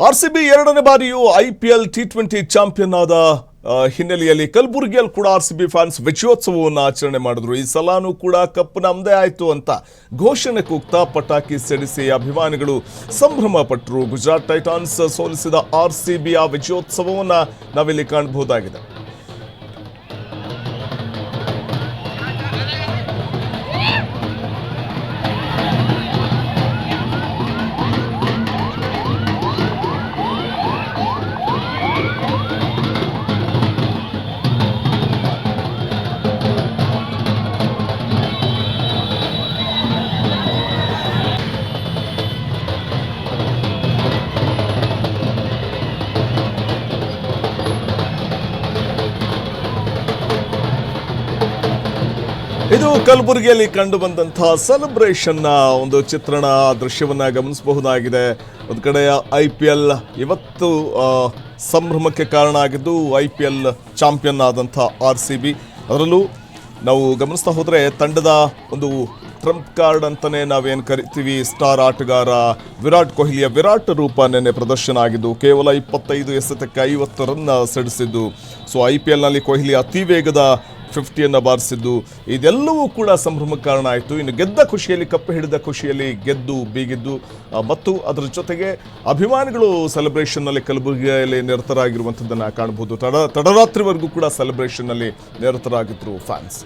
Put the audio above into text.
RCB ಎರಡನೇ ಬಾರಿಯೂ IPL T20 champion ಆದ ಹಿನ್ನೆಲೆಯಲ್ಲಿ ಕಲಬುರಗಿಯಲ್ಲಿ ಕೂಡ ಆರ್ಸಿಬಿ ಫ್ಯಾನ್ಸ್ ವಿಜಯೋತ್ಸವವನ್ನು ಆಚರಣೆ ಮಾಡಿದ್ರು. ಈ ಸಲಾನೂ ಕೂಡ ಕಪ್ ನಮ್ಮದೇ ಆಯ್ತು ಅಂತ ಘೋಷಣೆ ಕೂಗ್ತಾ ಪಟಾಕಿ ಸಿಡಿಸಿ ಅಭಿಮಾನಿಗಳು ಸಂಭ್ರಮ ಪಟ್ಟರು. ಗುಜರಾತ್ ಟೈಟಾನ್ಸ್ ಸೋಲಿಸಿದ ಆರ್ಸಿಬಿಯ ವಿಜಯೋತ್ಸವವನ್ನು ನಾವಿಲ್ಲಿ ಕಾಣಬಹುದಾಗಿದೆ. ಇದು ಕಲಬುರಗಿಯಲ್ಲಿ ಕಂಡು ಬಂದಂತಹ ಸೆಲೆಬ್ರೇಷನ್ ಒಂದು ಚಿತ್ರಣ ದೃಶ್ಯವನ್ನ ಗಮನಿಸಬಹುದಾಗಿದೆ. ಒಂದು ಕಡೆ ಐಪಿಎಲ್ ಇವತ್ತು ಸಂಭ್ರಮಕ್ಕೆ ಕಾರಣ ಆಗಿದ್ದು ಐಪಿಎಲ್ ಚಾಂಪಿಯನ್ ಆದಂತಹ ಆರ್ಸಿಬಿ. ಅದರಲ್ಲೂ ನಾವು ಗಮನಿಸ್ತಾ ಹೋದರೆ ತಂಡದ ಒಂದು ಟ್ರಂಪ್ ಕಾರ್ಡ್ ಅಂತಾನೆ ನಾವೇನು ಕರಿತೀವಿ, ಸ್ಟಾರ್ ಆಟಗಾರ ವಿರಾಟ್ ಕೊಹ್ಲಿಯ ವಿರಾಟ್ ರೂಪ ನೆನ್ನೆ ಪ್ರದರ್ಶನ ಆಗಿದ್ದು ಕೇವಲ 25 ಎಸೆತಕ್ಕೆ 50 ರನ್ ಸಿಡಿಸಿದ್ದು. ಸೊ ಐಪಿಎಲ್ನಲ್ಲಿ ಕೊಹ್ಲಿ ಅತಿ ವೇಗದ 50ಯನ್ನು ಬಾರಿಸಿದ್ದು ಇದೆಲ್ಲವೂ ಕೂಡ ಸಂಭ್ರಮಕ್ಕೆ ಕಾರಣ ಆಯಿತು. ಇನ್ನು ಗೆದ್ದ ಖುಷಿಯಲ್ಲಿ, ಕಪ್ಪು ಹಿಡಿದ ಖುಷಿಯಲ್ಲಿ ಗೆದ್ದು ಬೀಗಿದ್ದು ಮತ್ತು ಅದರ ಜೊತೆಗೆ ಅಭಿಮಾನಿಗಳು ಸೆಲೆಬ್ರೇಷನ್ನಲ್ಲಿ ಕಲಬುರಗಿಯಲ್ಲಿ ನಿರತರಾಗಿರುವಂಥದ್ದನ್ನು ಕಾಣಬಹುದು. ತಡರಾತ್ರಿವರೆಗೂ ಕೂಡ ಸೆಲೆಬ್ರೇಷನ್ನಲ್ಲಿ ನಿರತರಾಗಿದ್ದರು ಫ್ಯಾನ್ಸ್.